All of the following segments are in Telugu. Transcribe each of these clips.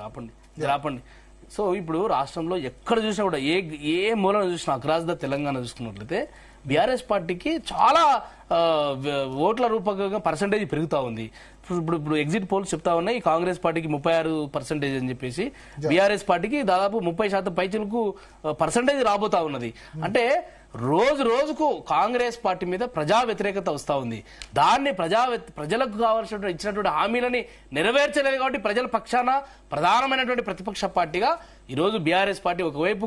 ఆపండి. సో ఇప్పుడు రాష్ట్రంలో ఎక్కడ చూసినా కూడా ఏ మూలన చూసినా అక్రాస్ ద తెలంగాణ చూసుకున్నట్లయితే బీఆర్ఎస్ పార్టీకి చాలా ఓట్ల రూపకంగా పర్సంటేజ్ పెరుగుతా ఉంది. ఇప్పుడు ఎగ్జిట్ పోల్స్ చెప్తా ఉన్నాయి కాంగ్రెస్ పార్టీకి 36% అని చెప్పేసి, బీఆర్ఎస్ పార్టీకి దాదాపు 30% పైచిలకు పర్సంటేజ్ రాబోతా ఉన్నది. అంటే రోజు రోజుకు కాంగ్రెస్ పార్టీ మీద ప్రజా వ్యతిరేకత వస్తా ఉంది. దాన్ని ప్రజలకు కావాల్సినటువంటి ఇచ్చినటువంటి హామీలని నెరవేర్చలేదు కాబట్టి ప్రజల పక్షాన ప్రధానమైనటువంటి ప్రతిపక్ష పార్టీగా ఈరోజు బీఆర్ఎస్ పార్టీ ఒకవైపు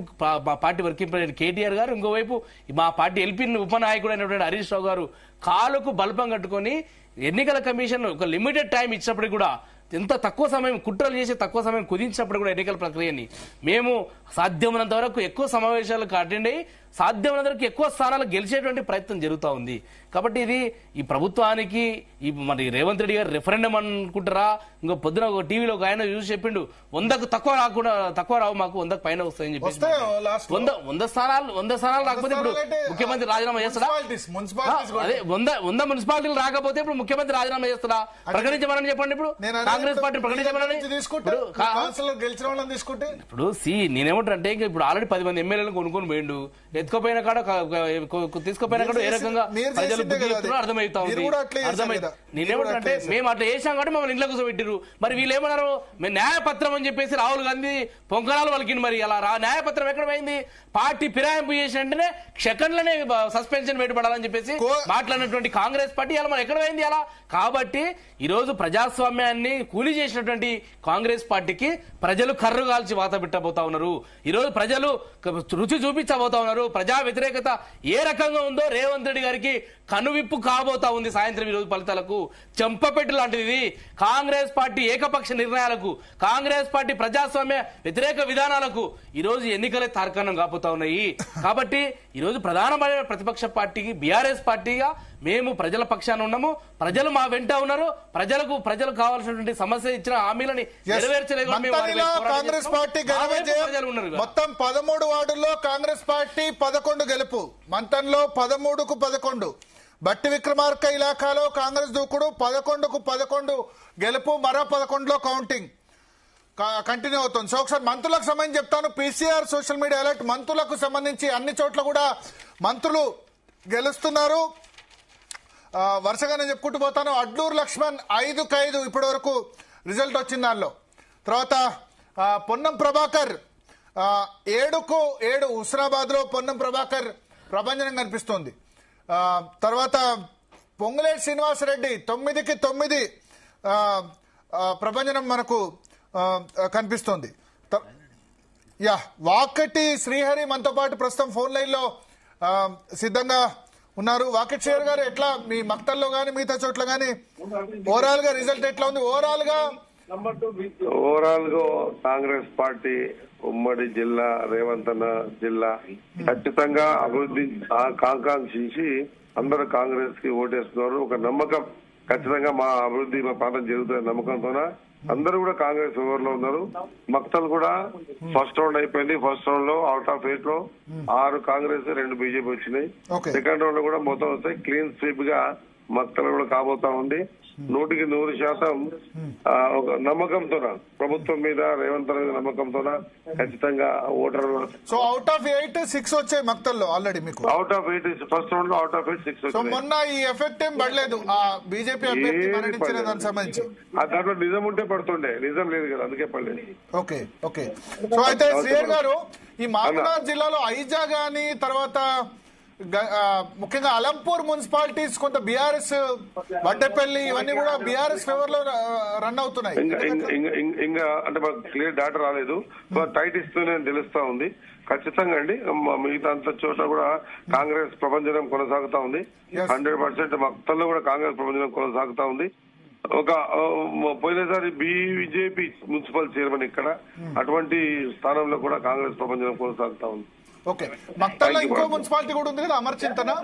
మా పార్టీ వర్కింగ్ ప్రెసిడెంట్ కేటీఆర్ గారు, ఇంకోవైపు మా పార్టీ ఎల్పీ ఉపనాయకుడు అయినటువంటి హరీష్ రావు గారు కాలుకు బల్పం కట్టుకొని ఎన్నికల కమిషన్ ఒక లిమిటెడ్ టైం ఇచ్చినప్పటికీ కూడా ఎంత తక్కువ సమయం కుట్రలు చేసి తక్కువ సమయం కుదించినప్పుడు కూడా ఎన్నికల ప్రక్రియని మేము సాధ్యమైనంత వరకు ఎక్కువ సమావేశాలకు అటెండ్ అయ్యి సాధ్యమైనంత వరకు ఎక్కువ స్థానాలు గెలిచేటువంటి ప్రయత్నం జరుగుతూ ఉంది. కాబట్టి ఇది ఈ ప్రభుత్వానికి మరి రేవంత్ రెడ్డి గారు రెఫరెండం అనుకుంటారా? ఇంకో పొద్దున ఒక టీవీలో ఒక ఆయన చూసి చెప్పిండు 100కు తక్కువ రావు మాకు 100కు పైన వస్తాయని చెప్పి 100 స్థానాలు రాకపోతే ఇప్పుడు ముఖ్యమంత్రి రాజీనామా చేస్తాడా? అదే 100 మున్సిపాలిటీలు రాకపోతే ఇప్పుడు ముఖ్యమంత్రి రాజీనామా చేస్తాడా? ప్రకటించమని చెప్పండి. ఇప్పుడు కాంగ్రెస్ పార్టీ ప్రకటించమని ఇప్పుడు నేనేమంటారంటే ఇంకా ఇప్పుడు ఆల్రెడీ 10 మంది ఎమ్మెల్యేలను కొనుక్కొని పోయిండు. ఎత్తుకోపోయిన కాడ తీసుకుపోయిన కాడ ఏ రకంగా ప్రజలు అర్థమవుతా ఉంది. నేనేమంటే మేము అట్లా చేసాం కాబట్టి మమ్మల్ని ఇంట్లో కూర్చోబెట్టిరు. మరి వీళ్ళు ఏమన్నారు, మేము న్యాయపత్రం అని చెప్పేసి రాహుల్ గాంధీ పొంకరాలు వలికింది. మరి అలా న్యాయపత్రం ఎక్కడ పోయింది? పార్టీ ఫిరాయింపు చేసిన వెంటనే సెకండ్లనే సస్పెన్షన్ పెట్టుబడాలని చెప్పేసి మాట్లాడినటువంటి కాంగ్రెస్ పార్టీ అలా మనం ఎక్కడ పోయింది అలా? కాబట్టి ఈరోజు ప్రజాస్వామ్యాన్ని కూలీ చేసినటువంటి కాంగ్రెస్ పార్టీకి ప్రజలు కర్రు కాల్చి వాత పెట్టబోతా ఉన్నారు. ఈరోజు ప్రజలు రుచి చూపించబోతా ఉన్నారు. ప్రజా వ్యతిరేకత ఏ రకంగా ఉందో రేవంత్ రెడ్డి గారికి కనువిప్పు కాబోతా ఉంది. సాయంత్రం ఈరోజు ఫలితాలకు చెంపపెట్టు లాంటిది కాంగ్రెస్ పార్టీ ఏకపక్ష నిర్ణయాలకు, కాంగ్రెస్ పార్టీ ప్రజాస్వామ్య వ్యతిరేక విధానాలకు ఈరోజు ఎన్నికలే తార్కాణం కాబోతా ఉన్నాయి. కాబట్టి ఈరోజు ప్రధానమైన ప్రతిపక్ష పార్టీకి బీఆర్ఎస్ పార్టీగా మేము ప్రజల పక్షాన ఉన్నాము. ప్రజలు మా వెంట ఉన్నారు. ప్రజలకు కావాల్సినటువంటి సమస్య ఇచ్చిన హామీలని నెరవేర్చలేదు. కాంగ్రెస్ పార్టీ మొత్తం 13 వార్డుల్లో కాంగ్రెస్ పార్టీ 11 గెలుపు. మంతన్లో 13కు 11. బట్టి విక్రమార్క ఇలాకాలో కాంగ్రెస్ దూకుడు 11కు 11 గెలుపు. మరో 11లో కౌంటింగ్ కంటిన్యూ అవుతుంది. సో ఒకసారి మంత్రులకు సంబంధించి చెప్తాను. PCR social media alert. మంత్రులకు సంబంధించి అన్ని చోట్ల కూడా మంత్రులు గెలుస్తున్నారు. వరుసగానే చెప్పుకుంటూ పోతాను. అడ్లూరు లక్ష్మణ్ 5-5 ఇప్పటి వరకు రిజల్ట్ వచ్చింది. దానిలో తర్వాత పొన్నం ప్రభాకర్ 7కు 7 హుస్నాబాద్ లో పొన్నం ప్రభాకర్ ప్రభంజనం కనిపిస్తోంది. తర్వాత పొంగులేటి శ్రీనివాసరెడ్డి 9కి 9 ప్రభంజనం మనకు కనిపిస్తోంది. వాకటి శ్రీహరి మనతో పాటు ప్రస్తుతం ఫోన్ లైన్ లో సిద్ధంగా ఉన్నారు. వాకటి శ్రీహరి గారు, ఎట్లా మీ మక్తల్లో గానీ మిగతా చోట్ల గానీ ఓవరాల్ గా రిజల్ట్ ఎట్లా ఉంది? ఓవరాల్ గా కాంగ్రెస్ పార్టీ ఉమ్మడి జిల్లా రేవంత్ అన్న జిల్లా ఖచ్చితంగా అభివృద్ధి ఆకాంక్షించి అందరూ కాంగ్రెస్ కి ఓటేస్తున్నారు. ఒక నమ్మకం, ఖచ్చితంగా మా అభివృద్ధి మా ప్రాంతం జరుగుతున్న నమ్మకంతోన అందరూ కూడా కాంగ్రెస్ ఓవర్ లో ఉన్నారు. మక్తల్ కూడా ఫస్ట్ రౌండ్ అయిపోయింది. ఫస్ట్ రౌండ్ లో అవుట్ ఆఫ్ 8 లో 6 కాంగ్రెస్ 2 బీజేపీ వచ్చినాయి. సెకండ్ రౌండ్ లో కూడా మొత్తం వస్తాయి. క్లీన్ స్వీప్ గా మక్తల్ కూడా కాబోతా ఉంది. 100% ఒక నమ్మకంతో ప్రభుత్వం మీద రేవంత్ మీద నమ్మకంతో ఖచ్చితంగా ఓటర్లు. సో అవుట్ ఆఫ్ 8 6 వచ్చాయి మక్తల్లో ఆల్రెడీ మీకు. అవుట్ ఆఫ్ 8 ఫస్ట్ రౌండ్ లో అవుట్ ఆఫ్ 8 6 వచ్చాయి. మొన్న ఈ ఎఫెక్ట్ ఏం పడలేదు ఆ బీజేపీ అభ్యర్థి మరణించిన దానికి సంబంధించి. దాంట్లో నిజం ఉంటే పడుతుండే, నిజం లేదు కదా, అందుకే పడలేదు. ఓకే. సో అయితే శ్రీహర్ గారు, ఈ మహబూబాబాద్ జిల్లాలో ఐజా గానీ తర్వాత ముఖ్యంగా అలంపూర్ మున్సిపాలిటీస్ కొంత బీఆర్ఎస్, వడ్డేపల్లి ఇవన్నీ కూడా బీఆర్ఎస్ ఫేవర్ లో రన్ అవుతున్నాయి. ఇంకా అంటే మాకు క్లియర్ డాటా రాలేదు. టైట్ ఇస్తూనే తెలుస్తా ఉంది. ఖచ్చితంగా అండి మిగతా అంత చోట్ల కూడా కాంగ్రెస్ ప్రభంజనం కొనసాగుతా ఉంది. 100% మక్తల్లో కూడా కాంగ్రెస్ ప్రభంజనం కొనసాగుతా ఉంది. ఒక పోయినసారి బీజేపీ మున్సిపల్ చైర్మన్ ఇక్కడ, అటువంటి స్థానంలో కూడా కాంగ్రెస్ ప్రభంజనం కొనసాగుతా ఉంది. ఓకే. మక్తల్లో ఇంకో మున్సిపాలిటీ కూడా ఉంది కదా, అమర్చింతనా?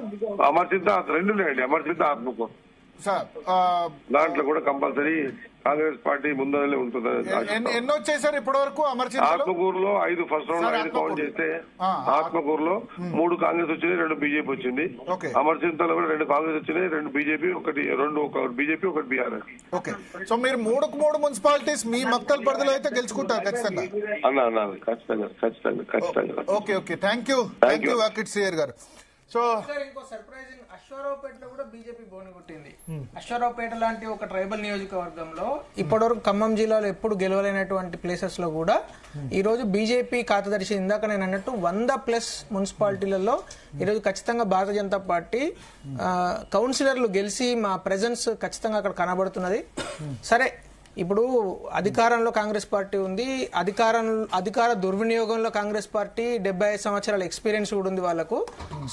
అమర్చింత 2 లేండి, అమర్చింత ఆత్మకూరు. సార్ దాంట్లో కూడా కంపల్సరీ కాంగ్రెస్ పార్టీ ముందరనే ఉంటుందని ఎన్ని వచ్చేసారు ఇప్పటి వరకు అమర్చింతలు? ఆత్మకూరులో 5 ఫస్ట్ రౌండ్ 5 కౌంట్ చేస్తే ఆత్మకూరులో 3 కాంగ్రెస్ వచ్చినాయి, 2 బీజేపీ వచ్చింది. అమర్చింతలో కూడా 2 కాంగ్రెస్ వచ్చినాయి, 2 బీజేపీ, ఒక బీజేపీ, ఒకటి బీఆర్ఎస్. ఓకే, సో మీరు 3 మున్సిపాలిటీస్ మీ మక్తల్ పరిధిలో అయితే గెలుచుకుంటారు ఖచ్చితంగా? అన్నా ఖచ్చితంగా. ఓకే ఓకే, థ్యాంక్ యూ వాకిట్ సిఆర్ గారు. సో ఇంకో సర్ప్రైజింగ్, అశ్వారావుపేటలో కూడా బీజేపీ బోని కొట్టింది. అశ్వారావుపేట లాంటి ఒక ట్రైబల్ నియోజకవర్గంలో ఇప్పటివరకు ఖమ్మం జిల్లాలో ఎప్పుడు గెలవలేనటువంటి ప్లేసెస్ లో కూడా ఈ రోజు బీజేపీ ఖాతాదర్శి. ఇందాక నేను అన్నట్టు 100+ మున్సిపాలిటీలలో ఈరోజు ఖచ్చితంగా భారతీయ జనతా పార్టీ కౌన్సిలర్లు గెలిచి మా ప్రెజెన్స్ ఖచ్చితంగా అక్కడ కనబడుతున్నది. సరే, ఇప్పుడు అధికారంలో కాంగ్రెస్ పార్టీ ఉంది, అధికార దుర్వినియోగంలో కాంగ్రెస్ పార్టీ 75 సంవత్సరాల ఎక్స్పీరియన్స్ కూడా ఉంది వాళ్ళకు.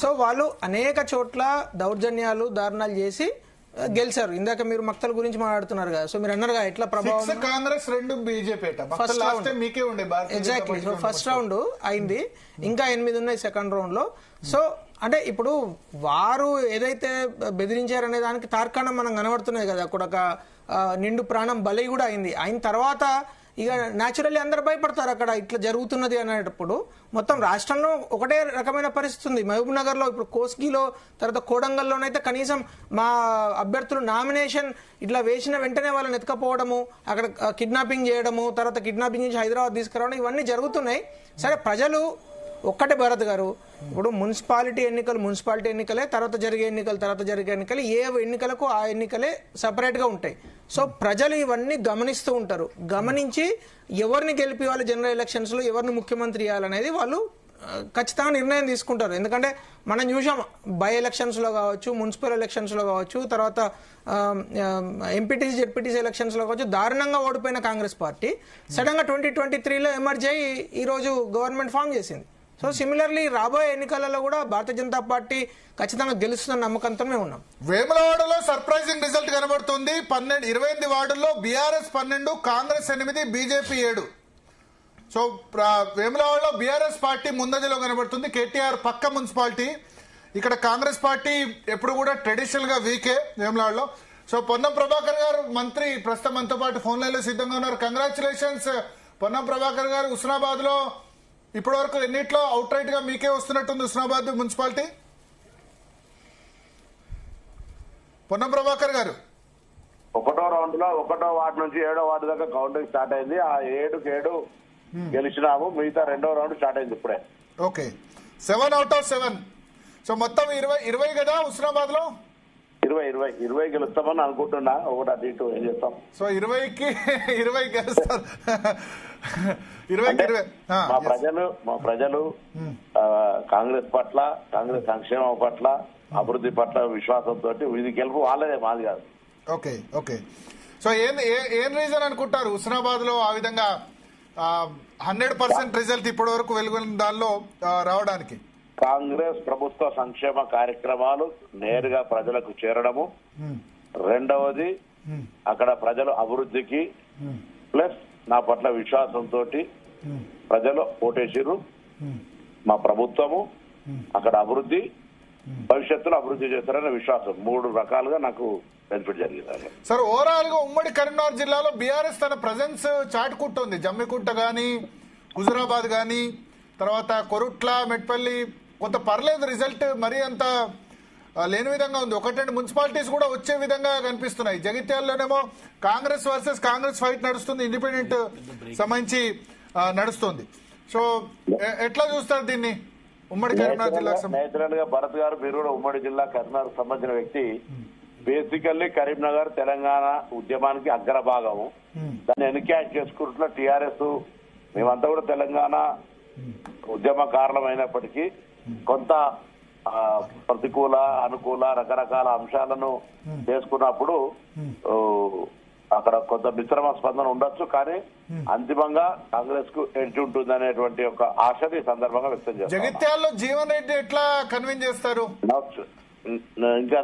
సో వాళ్ళు అనేక చోట్ల దౌర్జన్యాలు, దారుణాలు చేసి గెలిచారు. ఇందాక మీరు మక్తల గురించి మాట్లాడుతున్నారు కదా, సో మీరు అన్నారుగా ఎట్లా ప్రభావం Congress 2 BJP exactly. So first round అయింది, ఇంకా 8 ఉన్నాయి సెకండ్ రౌండ్ లో. సో అంటే ఇప్పుడు వారు ఏదైతే బెదిరించారనే దానికి తార్కాణం మనం కనబడుతున్నాయి కదా. అక్కడ ఒక నిండు ప్రాణం బలి కూడా అయింది. అయిన తర్వాత ఇక న్యాచురల్లీ అందరు భయపడతారు అక్కడ ఇట్లా జరుగుతున్నది అనేటప్పుడు. మొత్తం రాష్ట్రంలో ఒకటే రకమైన పరిస్థితి ఉంది. మహబూబ్ నగర్ లో, ఇప్పుడు కోస్గిలో, తర్వాత కోడంగల్లోనైతే కనీసం మా అభ్యర్థులు నామినేషన్ ఇట్లా వేసిన వెంటనే వాళ్ళని ఎత్తుకపోవడము, అక్కడ కిడ్నాపింగ్ చేయడము, తర్వాత కిడ్నాపింగ్ చేసి హైదరాబాద్ తీసుకురావడం, ఇవన్నీ జరుగుతున్నాయి. సరే, ప్రజలు ఒక్కటే భరత్ గారు, ఇప్పుడు మున్సిపాలిటీ ఎన్నికలే, తర్వాత జరిగే ఎన్నికలు ఏ ఎన్నికలకు ఆ ఎన్నికలే సపరేట్ గా ఉంటాయి. సో ప్రజలు ఇవన్నీ గమనిస్తూ ఉంటారు. గమనించి ఎవరిని గెలిపియాలి జనరల్ ఎలక్షన్స్ లో, ఎవరిని ముఖ్యమంత్రి చేయాలనేది వాళ్ళు ఖచ్చితంగా నిర్ణయం తీసుకుంటారు. ఎందుకంటే మనం చూసాం బై ఎలక్షన్స్ లో కావచ్చు, మున్సిపల్ ఎలక్షన్స్ లో కావచ్చు, తర్వాత ఎంపీటీసీ జెడ్పీటీసీ ఎలక్షన్స్ లో కావచ్చు, దారుణంగా ఓడిపోయిన కాంగ్రెస్ పార్టీ సడన్ గా 2023లో ఎమర్జ్ అయ్యి ఈ రోజు గవర్నమెంట్ ఫామ్ చేసింది. సో సిమిలర్లీ రాబోయే ఎన్నికలలో కూడా భారతీయ జనతా పార్టీ ఖచ్చితంగా గెలుస్తున్న నమ్మకంతో మేము ఉన్నాం. వేములవాడలో సర్ప్రైజింగ్ రిజల్ట్ కనబడుతుంది. 28 వార్డుల్లో బీఆర్ఎస్ 12, కాంగ్రెస్ 8, బీజేపీ 7. సో వేములవాడలో బీఆర్ఎస్ పార్టీ ముందంజలో కనబడుతుంది. కేటీఆర్ పక్క మున్సిపాలిటీ. ఇక్కడ కాంగ్రెస్ పార్టీ ఎప్పుడు కూడా ట్రెడిషనల్ గా వీకే వేములవాడలో. సో పొన్నం ప్రభాకర్ గారు మంత్రి ప్రస్తుతం మనతో పాటు ఫోన్ లైన్ లో సిద్ధంగా ఉన్నారు. కంగ్రాచులేషన్స్ పొన్నం ప్రభాకర్ గారు. హుస్నాబాద్ లో ఇప్పటి వరకు ఎన్నిట్లో అవుట్ రైట్ గా మీకే వస్తున్నట్టుంది హుస్నాబాద్ మున్సిపాలిటీ? పొన్నం ప్రభాకర్ గారు, 1వ రౌండ్ లో 1వ వార్డు నుంచి 7వ వార్డు దాకా కౌంటింగ్ స్టార్ట్ అయింది. ఆ 7కి 7 గెలిచినాము. మిగతా 2వ రౌండ్ స్టార్ట్ అయింది ఇప్పుడే. Okay, 7 out of 7. సో మొత్తం 20 కదా హుస్నాబాద్ లో? 20 గెలుస్తామని అనుకుంటున్నా. ఒకటి అటు ఇటు ఏం చేస్తాం. సో 20కి 20 గెలుస్తారు. 20కి 20. మా ప్రజలు కాంగ్రెస్ పట్ల, కాంగ్రెస్ సంక్షేమం పట్ల, అభివృద్ధి పట్ల విశ్వాసంతో ఇది గెలుపు వాళ్ళదే, మాది కాదు. ఓకే. సో ఏం రీజన్ అనుకుంటారు హుస్నాబాద్ లో ఆ విధంగా 100% రిజల్ట్ ఇప్పటి వరకు వెలుగున్న దానిలో రావడానికి? కాంగ్రెస్ ప్రభుత్వ సంక్షేమ కార్యక్రమాలు నేరుగా ప్రజలకు చేరడము, రెండవది అక్కడ ప్రజలు అభివృద్ధికి ప్లస్ నా పట్ల విశ్వాసంతో ప్రజలు ఓటేసిర్రు. మా ప్రభుత్వము అక్కడ అభివృద్ధి, భవిష్యత్తులో అభివృద్ధి చేస్తారనే విశ్వాసం, 3 రకాలుగా నాకు బెనిఫిట్ జరిగింది. సార్, ఓవరాల్ గా ఉమ్మడి కరీంనగర్ జిల్లాలో బీఆర్ఎస్ తన ప్రెజెన్స్ చాటుకుంటోంది. జమ్మికుంట గానీ, హుజురాబాద్ గానీ, తర్వాత కొరుట్ల, మెట్పల్లి కొంత పర్లేదు రిజల్ట్, మరీ అంత లేని విధంగా ఉంది. 1-2 మున్సిపాలిటీస్ కూడా వచ్చే విధంగా కనిపిస్తున్నాయి. జగిత్యాలలోనేమో కాంగ్రెస్ వర్సెస్ కాంగ్రెస్ ఫైట్ నడుస్తుంది, ఇండిపెండెంట్ సంబంధించి నడుస్తుంది. సో ఎట్లా చూస్తారు దీన్ని ఉమ్మడి కరీంనగర్ జిల్లా? నేచురల్ గా భరత్ గారు, మీరు కూడా ఉమ్మడి జిల్లా కరీంనగర్ సంబంధించిన వ్యక్తి. బేసికల్లీ కరీంనగర్ తెలంగాణ ఉద్యమానికి అగ్రభాగము. దాన్ని ఎన్క్యాష్ చేసుకుంటున్న టీఆర్ఎస్, మేమంతా కూడా తెలంగాణ ఉద్యమకారులం అయినప్పటికీ కొంత ప్రతికూల, అనుకూల రకరకాల అంశాలను చేసుకున్నప్పుడు అక్కడ కొంత మిశ్రమ స్పందన ఉండొచ్చు. కానీ అంతిమంగా కాంగ్రెస్ కు ఎడ్జ్ ఉంటుంది అనేటువంటి ఒక ఆశని సందర్భంగా వ్యక్తం చేస్తారు. జగిత్యాలలో జీవన్ రెడ్డి ఎట్లా కన్విన్స్ చేస్తారు? ఇంకా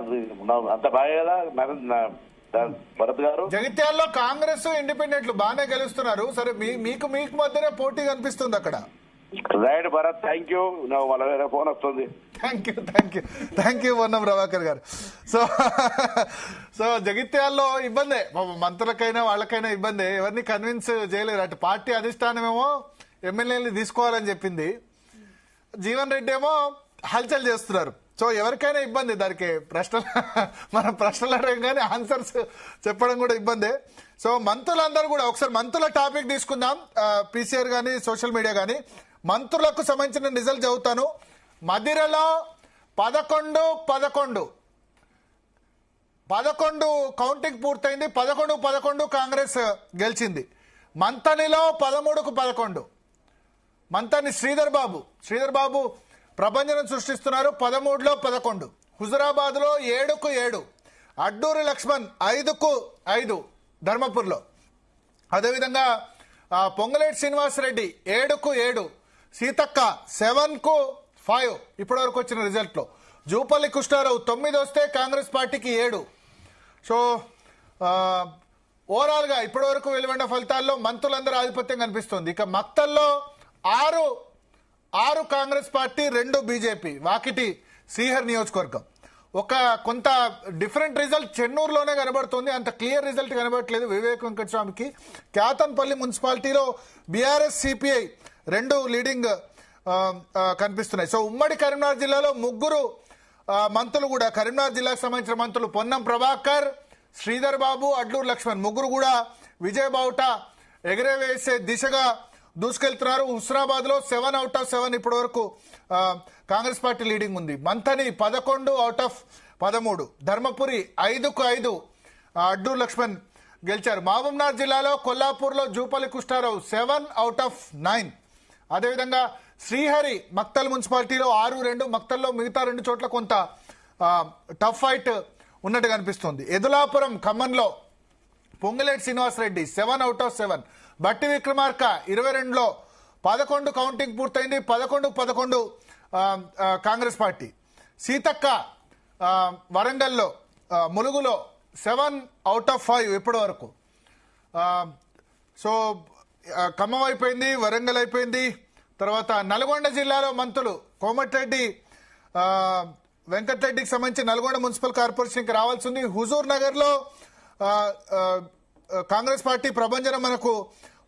అంత బాగా కదా భరత్ గారు. జగిత్యాలలో కాంగ్రెస్ ఇండిపెండెంట్లు బాగానే గెలుస్తున్నారు. సరే, మీకు మధ్యనే పోటీ కనిపిస్తుంది అక్కడ. Right Bharat, thank you. నాకు మళ్ళీ వేరే ఫోన్ వస్తుంది. థ్యాంక్ యూ పొన్నం ప్రభాకర్ గారు. సో జగిత్యాల్లో ఇబ్బందే, మంత్రులకైనా వాళ్ళకైనా ఇబ్బందే, ఎవరిని కన్విన్స్ చేయలేరు. అటు పార్టీ అధిష్టానమేమో ఎమ్మెల్యేని తీసుకోవాలని చెప్పింది, జీవన్ రెడ్డి ఏమో హల్చల్ చేస్తున్నారు. సో ఎవరికైనా ఇబ్బంది, దానికి మనం ప్రశ్నలు అడగం కానీ ఆన్సర్స్ చెప్పడం కూడా ఇబ్బందే. సో మంత్రులందరూ కూడా ఒకసారి మంత్రుల టాపిక్ తీసుకుందాం. పీసీఆర్ కానీ సోషల్ మీడియా కానీ మంత్రులకు సంబంధించిన రిజల్ట్ చదువుతాను. మదిరలో 11 కౌంటింగ్ పూర్తయింది. 11 కాంగ్రెస్ గెలిచింది. మంతనిలో 13-11. మంతని శ్రీధర్ బాబు ప్రభంజనం సృష్టిస్తున్నారు. 13లో 11. హుజురాబాద్ లో 7-7. అడ్డూరి లక్ష్మణ్ 5-5 ధర్మపూర్లో. అదేవిధంగా పొంగులేటి శ్రీనివాసరెడ్డి 7-7. సీతక్క 7-5 ఇప్పటి వరకు వచ్చిన రిజల్ట్ లో. జూపల్లి కృష్ణారావు 9 వస్తే కాంగ్రెస్ పార్టీకి 7. సో ఓవరాల్ గా ఇప్పటి వరకు వెలువడిన ఫలితాల్లో మంత్రులందరూ ఆధిపత్యం కనిపిస్తోంది. ఇక మక్తల్లో 6 కాంగ్రెస్ పార్టీ, 2 బీజేపీ. వాకిటి శ్రీహర్ నియోజకవర్గం ఒక కొంత డిఫరెంట్ రిజల్ట్ చెన్నూరులోనే కనబడుతుంది, అంత క్లియర్ రిజల్ట్ కనబడట్లేదు వివేక్ వెంకటస్వామికి. క్యాతన్పల్లి మున్సిపాలిటీలో బీఆర్ఎస్ సిపిఐ 2 లీడింగ్ కనిపిస్తున్నాయి. సో ఉమ్మడి కరీంనగర్ జిల్లాలో 3 మంత్రులు కూడా, కరీంనగర్ జిల్లాకు సంబంధించిన మంత్రులు పొన్నం ప్రభాకర్, శ్రీధర్ బాబు, అడ్లూరు లక్ష్మణ్ 3 కూడా విజయబావుట ఎగరవేసే దిశగా దూసుకెళ్తున్నారు. హుస్నాబాద్ లో 7/7 ఇప్పటి వరకు కాంగ్రెస్ పార్టీ లీడింగ్ ఉంది. మంథని 11/13. ధర్మపురి 5-5 అడ్డూరు లక్ష్మణ్ గెలిచారు. మహబూబ్నగర్ జిల్లాలో కొల్లాపూర్ లో జూపల్లి కృష్ణారావు 7/9. అదేవిధంగా శ్రీహరి మక్తల్ మున్సిపాలిటీలో 6-2. మక్తల్లో మిగతా 2 చోట్ల కొంత టఫ్ ఫైట్ ఉన్నట్టు కనిపిస్తుంది. ఎదులాపురం ఖమ్మంలో పొంగులేటి శ్రీనివాసరెడ్డి 7/7. బట్టి విక్రమార్క 22లో 11 కౌంటింగ్ పూర్తయింది. 11-11 కాంగ్రెస్ పార్టీ. సీతక్క వరంగల్లో ములుగులో 7/5 ఇప్పటి వరకు. సో ఖమ్మం అయిపోయింది, వరంగల్ అయిపోయింది. తర్వాత నల్గొండ జిల్లాలో మంత్రులు కోమటిరెడ్డి వెంకటరెడ్డికి సంబంధించి నల్గొండ మున్సిపల్ కార్పొరేషన్కి రావాల్సి ఉంది. హుజూర్ నగర్ లో కాంగ్రెస్ పార్టీ ప్రభంజనం మనకు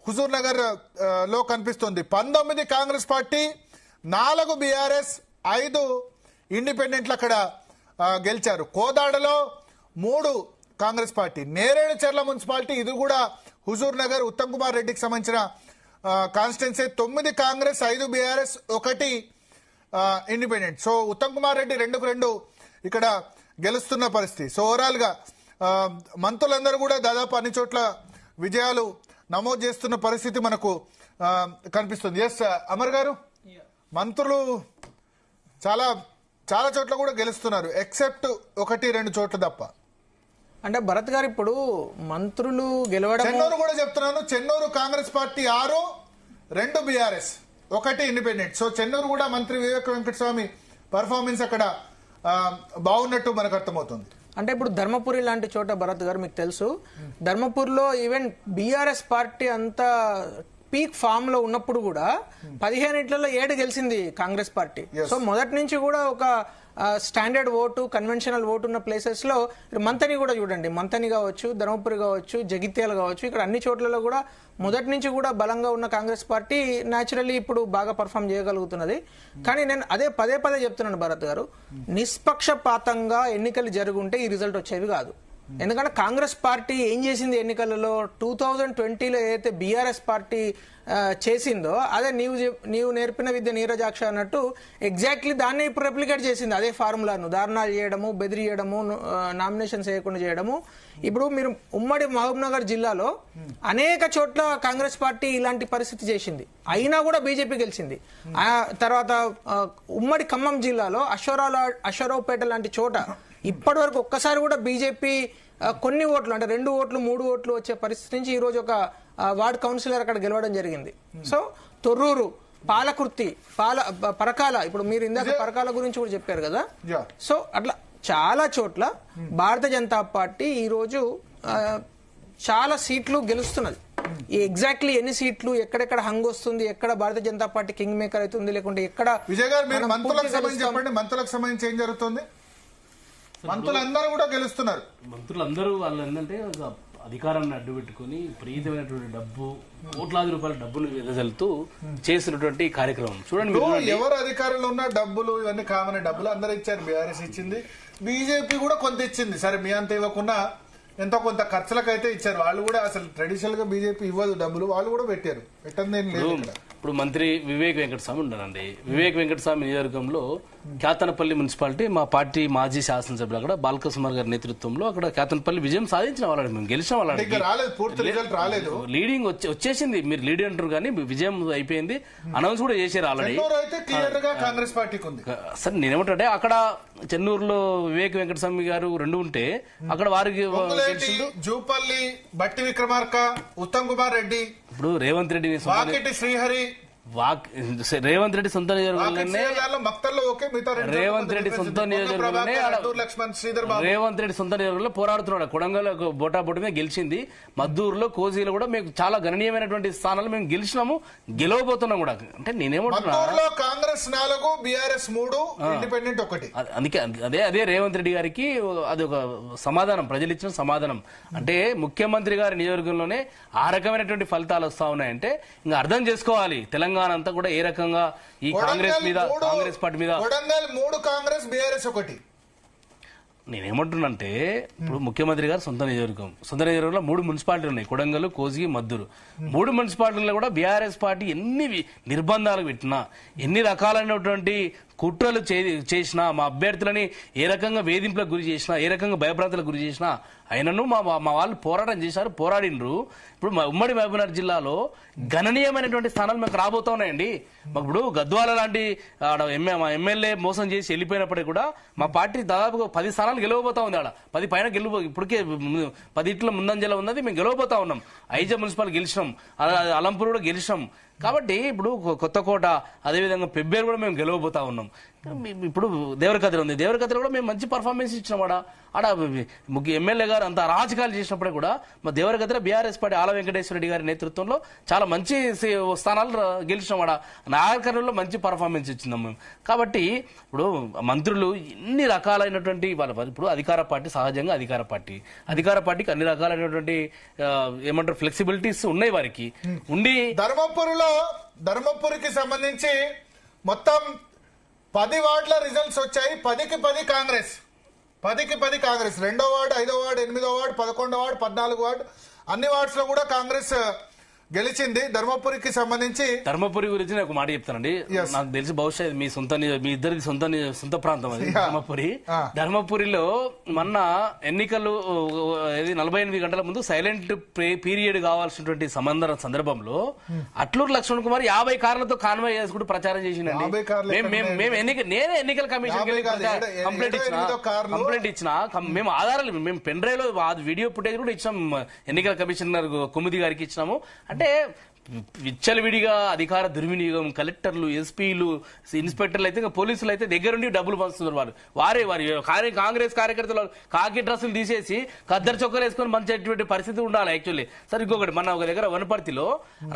హుజూర్ నగర్ లో కనిపిస్తుంది. 19 కాంగ్రెస్ పార్టీ, 4 బీఆర్ఎస్, 5 ఇండిపెండెంట్లు అక్కడ గెలిచారు. కోదాడలో 3 కాంగ్రెస్ పార్టీ. నేరేడు చెర్ల మున్సిపాలిటీ, ఇది కూడా హుజూర్ నగర్ ఉత్తమ్ కుమార్ రెడ్డికి సంబంధించిన constituency. 9 Congress, 5 BRS, 1 independent. So Uttam Kumar Reddy 2-2 ఇక్కడ గెలుస్తున్న పరిస్థితి. సో ఓవరాల్ గా మంత్రులందరూ కూడా దాదాపు అన్ని చోట్ల విజయాలు నమోదు చేస్తున్న పరిస్థితి మనకు కనిపిస్తుంది. ఎస్ అమర్ గారు, మంత్రులు చాలా చాలా చోట్ల కూడా గెలుస్తున్నారు, ఎక్సెప్ట్ 1-2 చోట్ల తప్ప. అంటే భరత్ గారు ఇప్పుడు మంత్రులు గెలవడం, చెన్నూరు కూడా చెప్తున్నాను, Chennur Congress party 6, 2 BRS, 1 independent. So Chennur కూడా మంత్రి వివేక్ వెంకటస్వామి పర్ఫార్మెన్స్ అక్కడ బాగున్నట్టు మనకు అర్థమవుతుంది. అంటే ఇప్పుడు ధర్మపురి లాంటి చోట భరత్ గారు మీకు తెలుసు, ధర్మపూర్లో ఈవెన్ బీఆర్ఎస్ పార్టీ అంతా పీక్ ఫామ్ లో ఉన్నప్పుడు కూడా 15 7 గెలిచింది కాంగ్రెస్ పార్టీ. సో మొదటి నుంచి కూడా ఒక స్టాండర్డ్ ఓటు, కన్వెన్షనల్ ఓటు ఉన్న ప్లేసెస్ లో మంతని కూడా చూడండి, మంతని కావచ్చు, ధర్మపురి కావచ్చు, జగిత్యాల కావచ్చు, ఇక్కడ అన్ని చోట్లలో కూడా మొదటి నుంచి కూడా బలంగా ఉన్న కాంగ్రెస్ పార్టీ న్యాచురల్లీ ఇప్పుడు బాగా పర్ఫామ్ చేయగలుగుతున్నది. కానీ నేను అదే పదే చెప్తున్నాను భరత్ గారు, నిష్పక్షపాతంగా ఎన్నికలు జరుగుంటే ఈ రిజల్ట్ వచ్చేవి కాదు. ఎందుకంటే కాంగ్రెస్ పార్టీ ఏం చేసింది ఎన్నికలలో 2020లో ఏదైతే బీఆర్ఎస్ పార్టీ చేసిందో అదే నీవు నేర్పిన విద్య నీరజాక్ష అన్నట్టు ఎగ్జాక్ట్లీ దాన్ని ఇప్పుడు రెప్లికేట్ చేసింది. అదే ఫార్ములాను దారుణాలు చేయడము, బెదిరియడము, నామినేషన్స్ వేయకుండా చేయడము. ఇప్పుడు మీరు ఉమ్మడి మహబూబ్నగర్ జిల్లాలో అనేక చోట్ల కాంగ్రెస్ పార్టీ ఇలాంటి పరిస్థితి చేసింది, అయినా కూడా బీజేపీ గెలిచింది. తర్వాత ఉమ్మడి ఖమ్మం జిల్లాలో అశ్వరావుపేట లాంటి చోట ఇప్పటి వరకు ఒక్కసారి కూడా బీజేపీ కొన్ని ఓట్లు, అంటే 2 ఓట్లు 3 ఓట్లు వచ్చే పరిస్థితి నుంచి ఈ రోజు ఒక వార్డ్ కౌన్సిలర్ అక్కడ గెలవడం జరిగింది. సో తొర్రూరు, పాలకుర్తి, పరకాల, ఇప్పుడు మీరు ఇందాక పరకాల గురించి కూడా చెప్పారు కదా. సో అట్లా చాలా చోట్ల భారతీయ జనతా పార్టీ ఈ రోజు చాలా సీట్లు గెలుస్తున్నది. ఈ ఎగ్జాక్ట్లీ ఎన్ని సీట్లు ఎక్కడెక్కడ హంగ్ వస్తుంది, ఎక్కడ Bharatiya Janata party king maker అవుతుంది, లేకుంటే ఎక్కడ విజయ్ గారు మీరు మనం మంత్రులకు పూర్తిగా సంబంధించి గెలుస్తాం? చెప్పండి, మంత్రులకు సంబంధించి ఏం జరుగుతుంది? మంత్రులందరూ కూడా గెలుస్తున్నారు. మంత్రులందరూ వాళ్ళు ఏంటంటే ఒక అధికారాన్ని అడ్డు పెట్టుకుని విపరీతమైనటువంటి డబ్బు, కోట్లాది రూపాయల డబ్బులు వెదజల్లుతూ చేసినటువంటి కార్యక్రమం చూడండి. ఇప్పుడు ఎవరు అధికారంలో ఉన్న డబ్బులు ఇవన్నీ కామన్, డబ్బులు అందరూ ఇచ్చారు. బీఆర్ఎస్ ఇచ్చింది, బీజేపీ కూడా కొంత ఇచ్చింది. సరే మీ అంత ఇవ్వకుండా ఎంతో కొంత ఖర్చులకైతే ఇచ్చారు. వాళ్ళు కూడా అసలు ట్రెడిషనల్ గా బీజేపీ ఇవ్వదు డబ్బులు, వాళ్ళు కూడా పెట్టారు. పెట్టండి ఏం లేదు ఇక్కడ. ఇప్పుడు మంత్రి వివేక్ వెంకటస్వామి ఉన్నారండి. వివేక్ వెంకటస్వామి నియోజకవర్గంలో కేతనపల్లి మున్సిపాలిటీ మా పార్టీ మాజీ శాసనసభ్యులు అక్కడ బాలకృష్ణ గారి నేతృత్వంలో అక్కడ కేతనపల్లి విజయం సాధించిన వాళ్ళని, మేము గెలిచిన వాళ్ళని. ఇంకా రాలేదు, పూర్తి రిజల్ట్ రాలేదు. లీడింగ్ వచ్చేసింది, మీరు లీడ్ అంటారు కానీ విజయం అయిపోయింది, అనౌన్స్ కూడా చేశారు ఆల్రెడీ. చెన్నూరు అయితే క్లియర్ గా కాంగ్రెస్ పార్టీకి ఉంది. సరే నేనేమంటే అక్కడ చెన్నూరులో వివేక్ వెంకటస్వామి గారు రెండు ఉంటే అక్కడ వారికి పొంగులేటి, జూపల్లి, బట్టి విక్రమార్క, ఉత్తమ్ కుమార్ రెడ్డి, ఇప్పుడు రేవంత్ రెడ్డి వాకిటి శ్రీహరి, రేవంత్ రెడ్డి సొంత నియోజకవర్గంలోనే రేవంత్ రెడ్డి సొంత నియోజకవర్గంలోనే రేవంత్ రెడ్డి సొంత నియోజకవర్గంలో పోరాడుతున్నాడు. కొడంగల్ బోటాబోటి మీద గెలిచింది. మద్దూరులో, కోజీలో కూడా మేము చాలా గణనీయమైనటువంటి స్థానాలు మేము గెలిచినాము, గెలవబోతున్నాం కూడా. అంటే నేనేమంటున్నా, కాంగ్రెస్ 4, బీఆర్ఎస్ 3, ఇండిపెండెంట్ 1. అందుకే అదే రేవంత్ రెడ్డి గారికి అది ఒక సమాధానం, ప్రజలు ఇచ్చిన సమాధానం. అంటే ముఖ్యమంత్రి గారి నియోజకవర్గంలోనే ఆ రకమైనటువంటి ఫలితాలు వస్తా ఉన్నాయంటే ఇంకా అర్థం చేసుకోవాలి తెలంగాణ అంతా కూడా ఏ రకంగా ఈ కాంగ్రెస్ మీద, కాంగ్రెస్ పార్టీ మీద. కొడంగల్ 3 కాంగ్రెస్, బీఆర్ఎస్ 1. నేనేమంటున్నానంటే ఇప్పుడు ముఖ్యమంత్రి గారు సొంత నియోజకవర్గంలో 3 మున్సిపాలిటీలు ఉన్నాయి, కొడంగల్, కోసిగి, మద్దూరు. 3 మున్సిపాలిటీల్లో కూడా బీఆర్ఎస్ పార్టీ ఎన్ని నిర్బంధాలు పెట్టినా, ఎన్ని రకాలైనటువంటి కుట్రలు చేసినా, మా అభ్యర్థులని ఏ రకంగా వేధింపులకు గురి చేసినా, ఏ రకంగా భయభ్రాంతులకు గురి చేసినా అయినను మా వాళ్ళు పోరాటం చేశారు, పోరాడిండ్రు. ఇప్పుడు ఉమ్మడి మహబూబ్నగర్ జిల్లాలో గణనీయమైనటువంటి స్థానాలు మాకు రాబోతా ఉన్నాయండి. మాకు ఇప్పుడు గద్వాల లాంటి మా ఎమ్మెల్యే మోసం చేసి వెళ్ళిపోయినప్పటికీ కూడా మా పార్టీ దాదాపుగా 10 స్థానాలు గెలవబోతా ఉంది. ఆడ 10 పైన ఇప్పటికే 10 ఇట్ల ముందంజలో ఉన్నది, మేము గెలవబోతా ఉన్నాం. ఐజా మున్సిపల్ గెలిచినాం, అలంపూర్ కూడా గెలిచినాం. కాబట్టి ఇప్పుడు కొత్తకోట, అదేవిధంగా పెబ్బేరు కూడా మేము గెలవబోతా ఉన్నాం. ఇప్పుడు దేవరకద్ర ఉంది, దేవరకద్ర కూడా మేము మంచి పర్ఫార్మెన్స్ ఇచ్చినాం. ఆడ ఎమ్మెల్యే గారు అంత అరాచకాలు చేసినప్పుడే కూడా మా దేవరకద్ర బీఆర్ఎస్ పార్టీ ఆల వెంకటేశ్వర రెడ్డి గారి నేతృత్వంలో చాలా మంచి స్థానాలు గెలిచినాం. నాగర్కర్నూలులో మంచి పర్ఫార్మెన్స్ ఇచ్చినాం మేము. కాబట్టి ఇప్పుడు మంత్రులు ఎన్ని రకాలైనటువంటి ఇప్పుడు అధికార పార్టీ సహజంగా అధికార పార్టీకి అన్ని రకాలైనటువంటి ఏమంటారు ఫ్లెక్సిబిలిటీస్ ఉన్నాయి వారికి ఉండి. ధర్మపురికి సంబంధించి మొత్తం 10 వార్డుల రిజల్ట్స్ వచ్చాయి. 10కి 10 కాంగ్రెస్, 10కి 10 కాంగ్రెస్. 2వ వార్డు, 5వ వార్డు, 8వ వార్డు, 11వ వార్డు, 14వ వార్డు, అన్ని వార్డ్స్ లో కూడా కాంగ్రెస్ గెలిచింది. ధర్మపురికి సంబంధించి, ధర్మపురి గురించి నేను ఒక మాట చెప్తానండి. నాకు తెలిసి బహుశా మీ ఇద్దరికి సొంత ప్రాంతం అది ధర్మపురి. ధర్మపురిలో మొన్న ఎన్నికలు 48 గంటల ముందు సైలెంట్ పీరియడ్ కావాల్సినటువంటి సందర్భంలో అట్లూరు లక్ష్మణ్ కుమార్ 50 కార్లతో కాన్వాయ్ చేసుకుంటూ ప్రచారం చేసిందండి. నేనే ఎన్నికల కమిషన్ కంప్లైంట్ ఇచ్చిన మేము ఆధారాలు, మేము పెన్ డ్రైవ్ లో వీడియో ఫుటేజ్ కూడా ఇచ్చినాం ఎన్నికల కమిషనర్ కుముది గారికి ఇచ్చినాము. అంటే విచ్చలవిడిగా అధికార దుర్వినియోగం, కలెక్టర్లు, ఎస్పీలు, ఇన్స్పెక్టర్లు అయితే, పోలీసులు అయితే దగ్గరుండి డబ్బులు పంచుతున్నారు. వారి కాంగ్రెస్ కార్యకర్తలు కాకి డ్రెస్సులు తీసేసి కద్దరు చొక్కలు వేసుకొని మంచి పరిస్థితి ఉండాలి యాక్చువల్లీ. సరే ఇంకొకటి, మన ఒక దగ్గర వనపర్తిలో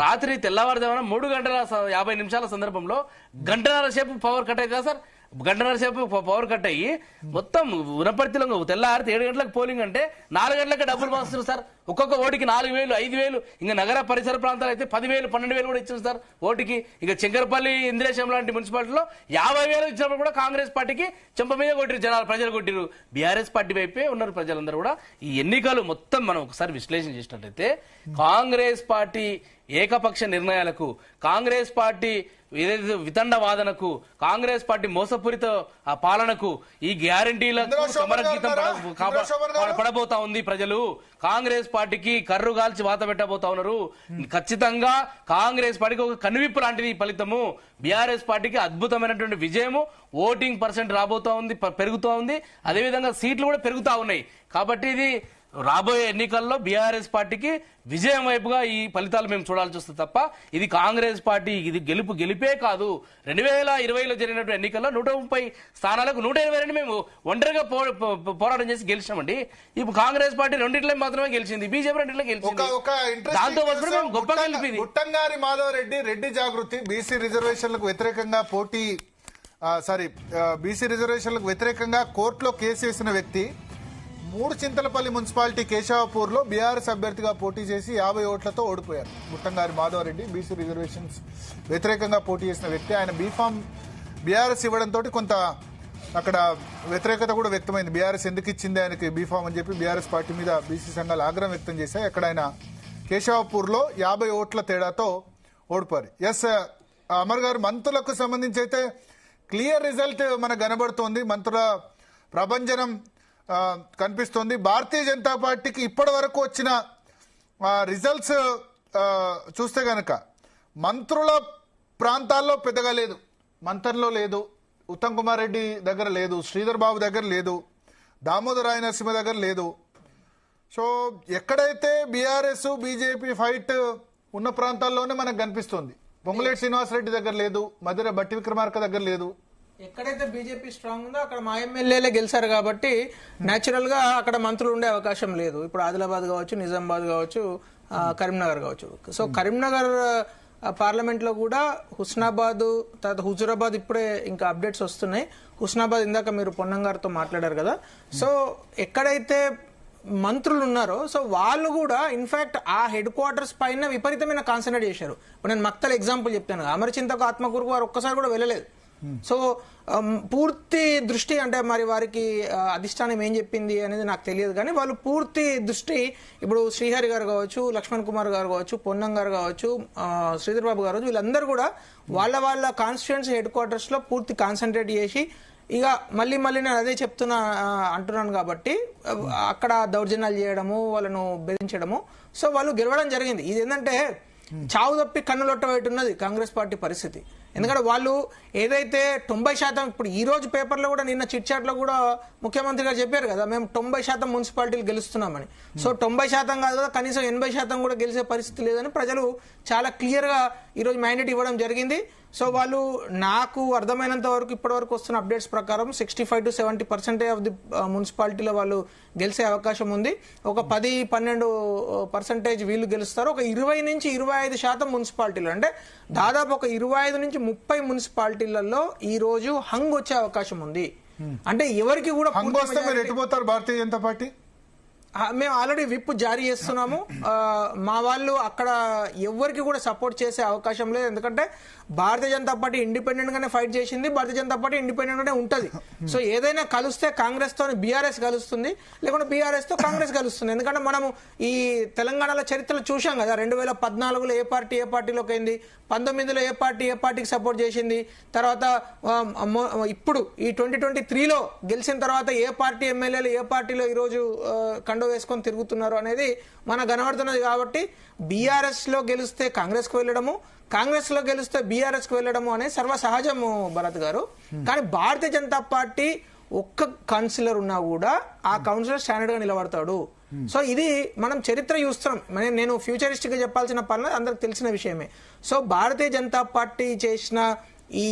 రాత్రి తెల్లవారుజామున 3 గంటల 50 నిమిషాల సందర్భంలో 1.5 గంటల సేపు పవర్ కట్ అవుతుందా సార్? 1 గంటన్నర సేపు పవర్ కట్ అయ్యి మొత్తం ఉనపర్తిలో తెల్లారితే 7 గంటలకు పోలింగ్ అంటే 4 గంటలకు డబ్బులు పంచుతున్నారు సార్. ఒక్కొక్క ఓటుకి 4,000, 5,000. ఇంకా నగర పరిసర ప్రాంతాలు అయితే 10,000, 12,000 కూడా ఇచ్చారు సార్ ఓటుకి. ఇక శంకరపల్లి, ఇంద్రేశం లాంటి మున్సిపాలిటీలో 50,000 ఇచ్చినప్పుడు కూడా కాంగ్రెస్ పార్టీకి చెంప మీద కొట్టిరు ప్రజలు కొట్టిరు. బీఆర్ఎస్ పార్టీ వైపే ఉన్నారు ప్రజలందరూ కూడా. ఈ ఎన్నికలు మొత్తం మనం ఒకసారి విశ్లేషణ చేసినట్లయితే కాంగ్రెస్ పార్టీ ఏకపక్ష నిర్ణయాలకు, కాంగ్రెస్ పార్టీ ఏదైతే వితండ వాదనకు, కాంగ్రెస్ పార్టీ మోసపూరిత పాలనకు, ఈ గ్యారంటీలకు సమరగీతం పడబోతా ఉంది. ప్రజలు కాంగ్రెస్ పార్టీకి కర్రు కాల్చి వాత పెట్టబోతా ఉన్నారు. ఖచ్చితంగా కాంగ్రెస్ పార్టీకి ఒక కనువిప్పు లాంటిది ఫలితము. బీఆర్ఎస్ పార్టీకి అద్భుతమైనటువంటి విజయము, ఓటింగ్ % రాబోతా ఉంది, పెరుగుతూ ఉంది. అదేవిధంగా సీట్లు కూడా పెరుగుతా ఉన్నాయి. కాబట్టి ఇది రాబోయే ఎన్నికల్లో బీఆర్ఎస్ పార్టీకి విజయం వైపుగా ఈ ఫలితాలు మేము చూడాల్సి వస్తుంది తప్ప ఇది కాంగ్రెస్ పార్టీ ఇది గెలిపే కాదు. 2020లో జరిగినటువంటి ఎన్నికల్లో 130 స్థానాలకు 122 మేము ఒంటరిగా పోరాటం చేసి గెలిచామండి. ఇప్పుడు కాంగ్రెస్ పార్టీ రెండిట్లో మాత్రమే గెలిచింది, బీజేపీ రెండిట్లో గెలిచింది. దాంతో మేము గొప్పగా గెలిపింది. గుట్టంగారి మాధవరెడ్డి రెడ్డి జాగృతి బీసీ రిజర్వేషన్లకు వ్యతిరేకంగా బీసీ రిజర్వేషన్లకు వ్యతిరేకంగా కోర్టులో కేసు వేసిన వ్యక్తి మూడుచింతలపల్లి మున్సిపాలిటీ కేశవపూర్లో బీఆర్ఎస్ అభ్యర్థిగా పోటీ చేసి 50 ఓట్లతో ఓడిపోయారు. గుట్టంగారి మాధవరెడ్డి బీసీ రిజర్వేషన్స్ వ్యతిరేకంగా పోటీ చేసిన వ్యక్తి. ఆయన బీఫామ్ బీఆర్ఎస్ ఇవ్వడంతో కొంత అక్కడ వ్యతిరేకత కూడా వ్యక్తమైంది. బీఆర్ఎస్ ఎందుకు ఇచ్చింది ఆయనకి బీఫామ్ అని చెప్పి బీఆర్ఎస్ పార్టీ మీద బీసీ సంఘాలు ఆగ్రహం వ్యక్తం చేశాయి. అక్కడ ఆయన కేశవపూర్లో 50 ఓట్ల తేడాతో ఓడిపోయారు. ఎస్ అమర్ గారు, మంత్రులకు సంబంధించి అయితే క్లియర్ రిజల్ట్ మనకు కనబడుతోంది. మంత్రుల ప్రభంజనం కనిపిస్తోంది. భారతీయ జనతా పార్టీకి ఇప్పటి వరకు వచ్చిన రిజల్ట్స్ చూస్తే గనక మంత్రుల ప్రాంతాల్లో పెద్దగా లేదు. మంతన్లో లేదు, ఉత్తమ్ కుమార్ రెడ్డి దగ్గర లేదు, శ్రీధర్ బాబు దగ్గర లేదు, దామోదర్ రాయ నరసింహ దగ్గర లేదు. సో ఎక్కడైతే బీఆర్ఎస్ బీజేపీ ఫైట్ ఉన్న ప్రాంతాల్లోనే మనకు కనిపిస్తుంది. పొంగులేటి శ్రీనివాసరెడ్డి దగ్గర లేదు, మధుర బట్టి విక్రమార్క దగ్గర లేదు. ఎక్కడైతే బీజేపీ స్ట్రాంగ్ ఉందో అక్కడ మా ఎమ్మెల్యేలే గెలిచారు కాబట్టి న్యాచురల్ గా అక్కడ మంత్రులు ఉండే అవకాశం లేదు. ఇప్పుడు ఆదిలాబాద్ కావచ్చు, నిజామాబాద్ కావచ్చు, కరీంనగర్ కావచ్చు. సో కరీంనగర్ పార్లమెంట్ లో కూడా హుస్నాబాద్, తర్వాత హుజూరాబాద్ ఇప్పుడే ఇంకా అప్డేట్స్ వస్తున్నాయి. హుస్నాబాద్ ఇందాక మీరు పొన్నం గారితో మాట్లాడారు కదా. సో ఎక్కడైతే మంత్రులు ఉన్నారో సో వాళ్ళు కూడా ఇన్ఫాక్ట్ ఆ హెడ్ క్వార్టర్స్ పైన విపరీతమైన కాన్సన్ట్రేట్ చేశారు. ఇప్పుడు నేను మక్తల్ ఎగ్జాంపుల్ చెప్తాను. అమరచింతకు ఆత్మకూరుకు వారు ఒక్కసారి కూడా వెళ్ళలేదు. సో పూర్తి దృష్టి అంటే మరి వారికి అధిష్టానం ఏం చెప్పింది అనేది నాకు తెలియదు, కానీ వాళ్ళు పూర్తి దృష్టి ఇప్పుడు శ్రీహరి గారు కావచ్చు, లక్ష్మణ్ కుమార్ గారు కావచ్చు, పొన్నం గారు కావచ్చు, శ్రీధర్ బాబు గారు, వీళ్ళందరూ కూడా వాళ్ళ కాన్స్టిట్యుయెన్సీ హెడ్ క్వార్టర్స్ లో పూర్తి కాన్సన్ట్రేట్ చేసి ఇక మళ్ళీ నేను అదే అంటున్నాను కాబట్టి అక్కడ దౌర్జన్యాలు చేయడము, వాళ్ళను బెదిరించడము, సో వాళ్ళు గెలవడం జరిగింది. ఇది ఏంటంటే చావు తప్పి కన్నులొట్టబెట్టున్నది కాంగ్రెస్ పార్టీ పరిస్థితి. ఎందుకంటే వాళ్ళు ఏదైతే 90% ఇప్పుడు ఈ రోజు పేపర్లో కూడా నిన్న చిట్ చాట్ లో కూడా ముఖ్యమంత్రి గారు చెప్పారు కదా, మేము 90% మున్సిపాలిటీలు గెలుస్తున్నామని. సో 90% కాదు కదా, కనీసం 80% కూడా గెలిచే పరిస్థితి లేదని ప్రజలు చాలా క్లియర్ గా ఈ రోజు మ్యాండేట్ ఇవ్వడం జరిగింది. సో వాళ్ళు నాకు అర్థమైనంత వరకు ఇప్పటి వరకు వస్తున్న అప్డేట్స్ ప్రకారం 65 to 70% ఆఫ్ ది మున్సిపాలిటీలో వాళ్ళు గెలిచే అవకాశం ఉంది. ఒక 10-12% వీళ్ళు గెలుస్తారు. ఒక 20 నుంచి 25% మున్సిపాలిటీలు అంటే దాదాపు ఒక 25 నుంచి 30 మున్సిపాలిటీలలో ఈ రోజు హంగ్ వచ్చే అవకాశం ఉంది. అంటే ఎవరికి కూడా భారతీయ జనతా పార్టీ మేము ఆల్రెడీ విప్ జారీ చేస్తున్నాము. మా వాళ్ళు అక్కడ ఎవరికి కూడా సపోర్ట్ చేసే అవకాశం లేదు. ఎందుకంటే భారతీయ జనతా పార్టీ ఇండిపెండెంట్ గానే ఫైట్ చేసింది, భారతీయ జనతా పార్టీ ఇండిపెండెంట్ గానే ఉంటది. సో ఏదైనా కలిస్తే కాంగ్రెస్ తో బీఆర్ఎస్ కలుస్తుంది, లేకుంటే బీఆర్ఎస్ తో కాంగ్రెస్ కలుస్తుంది. ఎందుకంటే మనము ఈ తెలంగాణలో చరిత్రలో చూసాం కదా, 2014లో ఏ పార్టీలోకి అయింది, 19లో ఏ పార్టీకి సపోర్ట్ చేసింది, తర్వాత ఇప్పుడు ఈ 2023లో గెలిచిన తర్వాత ఏ పార్టీ ఎమ్మెల్యేలు ఏ పార్టీలో ఈరోజు కండో వేసుకొని తిరుగుతున్నారు అనేది మనకు కనబడుతున్నది. కాబట్టి బీఆర్ఎస్ లో గెలిస్తే కాంగ్రెస్ కు వెళ్ళడము, కాంగ్రెస్ లో గెలిస్తే బీఆర్ఎస్ కు వెళ్ళడము అనేది సర్వసహజము భరత్ గారు. కానీ భారతీయ జనతా పార్టీ ఒక్క కౌన్సిలర్ ఉన్నా కూడా ఆ కౌన్సిలర్ స్టాండర్డ్ గా నిలబడతాడు. సో ఇది మనం చరిత్ర చూస్తున్నాం. నేను ఫ్యూచరిస్టిక్ గా చెప్పాల్సిన పని అందరికి తెలిసిన విషయమే. సో భారతీయ జనతా పార్టీ చేసిన ఈ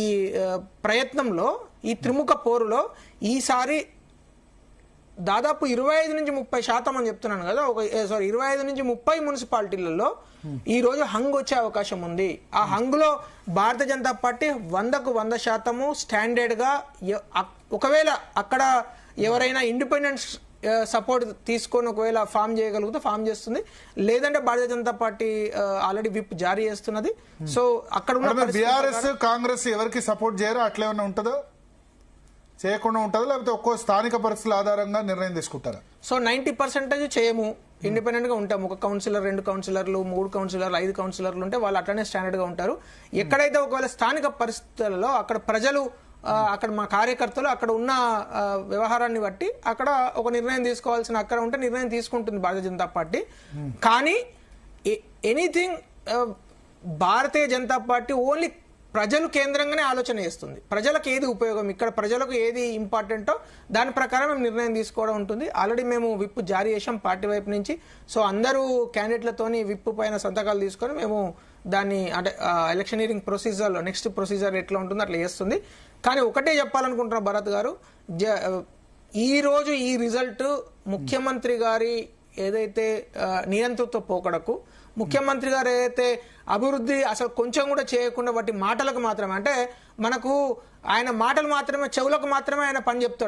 ప్రయత్నంలో, ఈ త్రిముఖ పోరులో ఈసారి దాదాపు 25 నుంచి 30% అని చెప్తున్నాను కదా, 25 నుంచి 30 మున్సిపాలిటీలలో ఈ రోజు హంగ్ వచ్చే అవకాశం ఉంది. ఆ హంగ్ లో భారతీయ జనతా పార్టీ 100కు 100% స్టాండర్డ్ గా, ఒకవేళ అక్కడ ఎవరైనా ఇండిపెండెన్స్ సపోర్ట్ తీసుకొని ఒకవేళ ఫామ్ చేయగలిగితే ఫామ్ చేస్తుంది, లేదంటే Bharatiya Janata party already whip జారీ చేస్తున్నది. సో అక్కడ ఉన్న బీఆర్ఎస్ కాంగ్రెస్ ఎవరికి సపోర్ట్ చేయరు అట్లేమన్నా ఉంటుందో, చేయకుండా ఉంటుందా, లేకపోతే ఒక్కో స్థానిక పరిస్థితుల ఆధారంగా నిర్ణయం తీసుకుంటారా? సో 90% చేయము, ఇండిపెండెంట్ గా ఉంటాము. ఒక కౌన్సిలర్, 2 కౌన్సిలర్లు, 3 కౌన్సిలర్లు, 5 కౌన్సిలర్లు ఉంటే వాళ్ళు అట్లనే స్టాండర్డ్ గా ఉంటారు. ఎక్కడైతే ఒకవేళ స్థానిక పరిస్థితులలో అక్కడ ప్రజలు, అక్కడ మా కార్యకర్తలు అక్కడ ఉన్న వ్యవహారాన్ని బట్టి అక్కడ ఒక నిర్ణయం తీసుకోవాల్సిన అక్కడ ఉంటే నిర్ణయం తీసుకుంటుంది భారతీయ జనతా పార్టీ. కానీ anything Bharatiya Janata party only ప్రజలు కేంద్రంగానే ఆలోచన చేస్తుంది. ప్రజలకు ఏది ఉపయోగం, ఇక్కడ ప్రజలకు ఏది ఇంపార్టెంటో దాని ప్రకారం మేము నిర్ణయం తీసుకోవడం ఉంటుంది. ఆల్రెడీ మేము విప్ జారీ చేసాం పార్టీ వైపు నుంచి. సో అందరూ క్యాండిడేట్లతోని విప్ పైన సంతకాలు తీసుకొని మేము దాన్ని అంటే ఎలక్షనీరింగ్ ప్రొసీజర్లో నెక్స్ట్ ప్రొసీజర్ ఎట్లా ఉంటుందో అట్లా చేస్తుంది. కానీ ఒకటే చెప్పాలనుకుంటున్నా భరత్ గారు, ఈ రోజు ఈ రిజల్ట్ ముఖ్యమంత్రి గారి ఏదైతే నియంత్రిత పోకడకు, ముఖ్యమంత్రి గారు ఏదైతే అభివృద్ధి అసలు కొంచెం కూడా చేయకుండా వాటి మాటలకు మాత్రమే, అంటే మనకు ఆయన మాటలు మాత్రమే చెవులకు మాత్రమే ఆయన పని చెప్తాడు.